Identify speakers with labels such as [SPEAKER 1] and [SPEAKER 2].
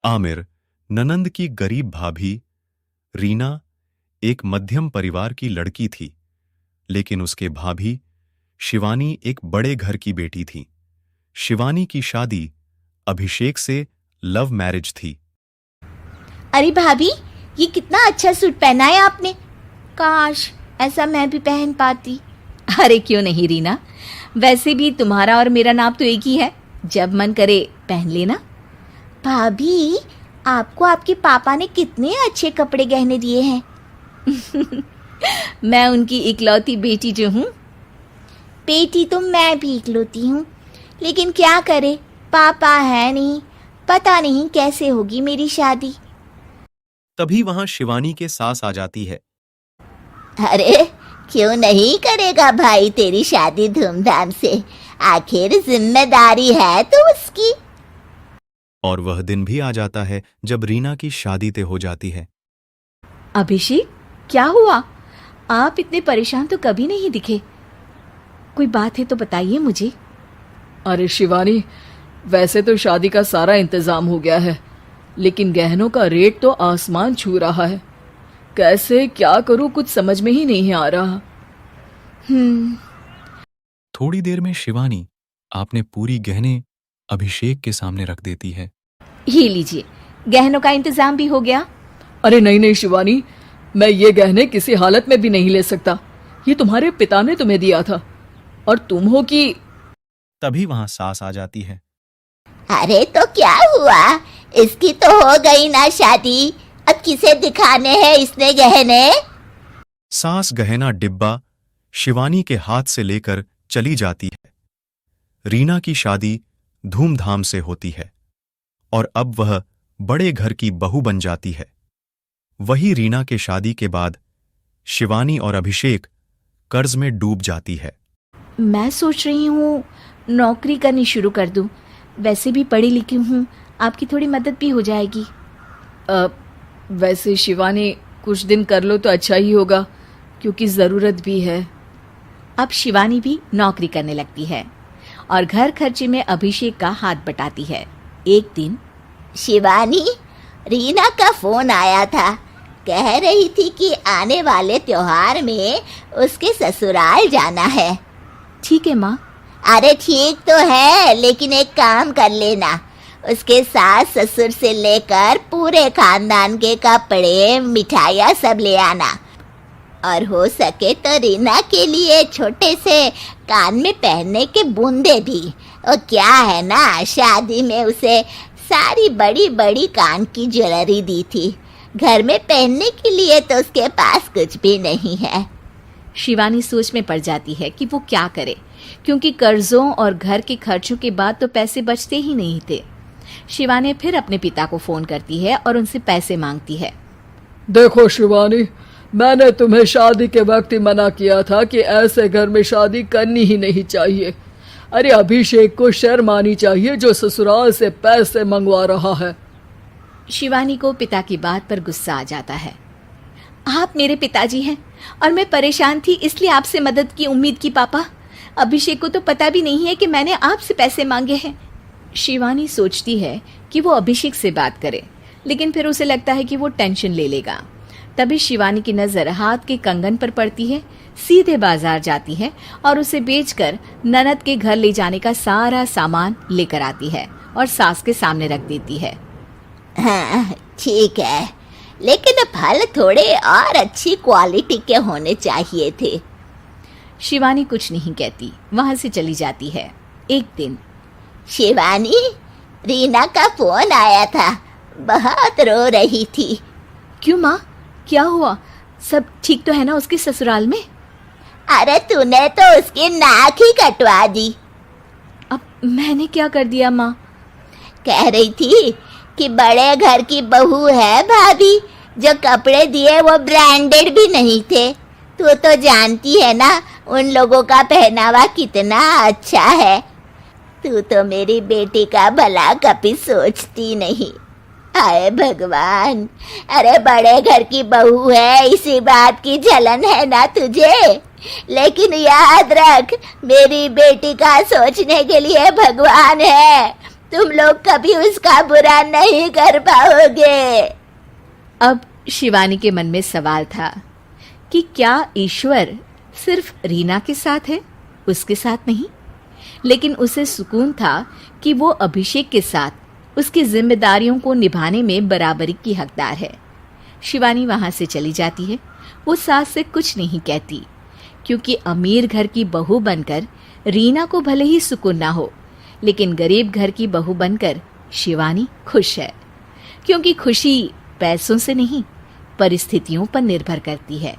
[SPEAKER 1] आमिर, ननंद की गरीब भाभी। रीना एक मध्यम परिवार की लड़की थी, लेकिन उसके भाभी शिवानी एक बड़े घर की बेटी थी। शिवानी की शादी अभिषेक से लव मैरिज थी।
[SPEAKER 2] अरे भाभी, ये कितना अच्छा सूट पहना है आपने। काश ऐसा मैं भी पहन पाती।
[SPEAKER 3] अरे क्यों नहीं रीना, वैसे भी तुम्हारा और मेरा नाप तो एक ही है, जब मन करे पहन लेना।
[SPEAKER 2] भाभी, आपको आपके पापा ने कितने अच्छे कपड़े गहने दिए हैं।
[SPEAKER 3] मैं उनकी इकलौती बेटी जो हूँ।
[SPEAKER 2] बेटी तो मैं भी इकलौती हूँ, लेकिन क्या करे, पापा है नहीं। पता नहीं कैसे होगी मेरी शादी।
[SPEAKER 1] तभी वहां शिवानी के सास आ जाती है।
[SPEAKER 2] अरे क्यों नहीं करेगा भाई तेरी शादी धूमधाम से, आखिर जिम्मेदारी है तो उसकी।
[SPEAKER 1] और वह दिन भी आ जाता है जब रीना की शादी तय हो जाती है।
[SPEAKER 3] अभिषेक, क्या हुआ? आप इतने परेशान तो कभी नहीं दिखे। कोई बात है तो बताइए मुझे।
[SPEAKER 4] अरे शिवानी, वैसे तो शादी का सारा इंतजाम हो गया है, लेकिन गहनों का रेट तो आसमान छू रहा है। कैसे क्या करूं, कुछ समझ में ही नहीं आ रहा।
[SPEAKER 1] थोड़ी देर में शिवानी आपने पूरी गहने अभिषेक के सामने रख देती है।
[SPEAKER 3] ये लीजिए, गहनों का इंतजाम भी हो गया।
[SPEAKER 4] अरे नहीं नहीं शिवानी, मैं ये गहने किसी हालत में भी नहीं ले सकता। ये तुम्हारे पिता ने तुम्हें दिया था, और तुम हो कि।
[SPEAKER 1] तभी वहां सास आ जाती है।
[SPEAKER 2] अरे तो क्या हुआ, इसकी तो हो गई ना शादी, अब किसे दिखाने हैं इसने गहने।
[SPEAKER 1] सास गहना डिब्बा शिवानी के हाथ से लेकर चली जाती है। रीना की शादी धूमधाम से होती है और अब वह बड़े घर की बहू बन जाती है। वही रीना के शादी के बाद शिवानी और अभिषेक कर्ज में डूब जाती है।
[SPEAKER 3] मैं सोच रही हूँ नौकरी करनी शुरू कर दूँ। वैसे भी पढ़ी लिखी हूँ, आपकी थोड़ी मदद भी हो जाएगी।
[SPEAKER 4] वैसे शिवानी, कुछ दिन कर लो तो अच्छा ही होगा, क्योंकि ज़रूरत भी है।
[SPEAKER 3] अब शिवानी भी नौकरी करने लगती है और घर खर्चे में अभिषेक का हाथ बटाती है। एक दिन
[SPEAKER 2] शिवानी, रीना का फोन आया था, कह रही थी कि आने वाले त्योहार में उसके ससुराल जाना है।
[SPEAKER 3] ठीक है माँ।
[SPEAKER 2] अरे ठीक तो है, लेकिन एक काम कर लेना, उसके सास ससुर से लेकर पूरे खानदान के कपड़े मिठाइयाँ सब ले आना, और हो सके तो रीना के लिए छोटे से कान में पहनने के बूंदे भी। और क्या है ना, शादी में उसे सारी बड़ी बड़ी कान की ज्वेलरी दी थी, घर में पहनने के लिए तो उसके पास कुछ भी नहीं है।
[SPEAKER 3] शिवानी सोच में पड़ जाती है कि वो क्या करे, क्योंकि कर्जों और घर के खर्चों के बाद तो पैसे बचते ही नहीं थे। शिवानी फिर अपने पिता को फोन करती है और उनसे पैसे मांगती है।
[SPEAKER 4] देखो शिवानी, मैंने तुम्हें शादी के वक्त ही मना किया था कि ऐसे घर में शादी करनी ही नहीं चाहिए। अरे अभिषेक को शर्म आनी चाहिए जो ससुराल से पैसे मंगवा रहा है।
[SPEAKER 3] शिवानी को पिता की बात पर गुस्सा आ जाता है। आप मेरे पिताजी हैं और मैं परेशान थी, इसलिए आपसे मदद की उम्मीद की पापा। अभिषेक को तो पता भी नहीं है कि मैंने आपसे पैसे मांगे हैं। शिवानी सोचती है कि वो अभिषेक से बात करे, लेकिन फिर उसे लगता है कि वो टेंशन ले लेगा। तभी शिवानी की नज़र हाथ के कंगन पर पड़ती है। सीधे बाजार जाती है और उसे बेचकर ननद के घर ले जाने का सारा सामान लेकर आती है और सास के सामने रख देती है।
[SPEAKER 2] हाँ ठीक है, लेकिन फल थोड़े और अच्छी क्वालिटी के होने चाहिए थे।
[SPEAKER 3] शिवानी कुछ नहीं कहती, वहां से चली जाती है। एक दिन
[SPEAKER 2] शिवानी, रीना का फोन आया था, बहुत रो रही थी।
[SPEAKER 3] क्यों माँ, क्या हुआ? सब ठीक तो है ना उसके ससुराल में?
[SPEAKER 2] अरे तूने तो उसकी नाक ही कटवा दी।
[SPEAKER 3] अब मैंने क्या कर दिया माँ?
[SPEAKER 2] कह रही थी कि बड़े घर की बहू है भाभी, जो कपड़े दिए वो ब्रांडेड भी नहीं थे। तू तो जानती है ना उन लोगों का पहनावा कितना अच्छा है। तू तो मेरी बेटी का भला कभी सोचती नहीं। हाय भगवान, अरे बड़े घर की बहू है, इसी बात की जलन है ना तुझे? लेकिन याद रख, मेरी बेटी का सोचने के लिए भगवान है। तुम लोग कभी उसका बुरा नहीं कर पाओगे।
[SPEAKER 3] अब शिवानी के मन में सवाल था कि क्या ईश्वर सिर्फ रीना के साथ है, उसके साथ नहीं? लेकिन उसे सुकून था कि वो अभिषेक के साथ उसकी जिम्मेदारियों को निभाने में बराबरी की हकदार है। शिवानी वहां से चली जाती है। वो सास से कुछ नहीं कहती, क्योंकि अमीर घर की बहू बनकर रीना को भले ही सुकून ना हो, लेकिन गरीब घर की बहू बनकर शिवानी खुश है, क्योंकि खुशी पैसों से नहीं परिस्थितियों पर निर्भर करती है।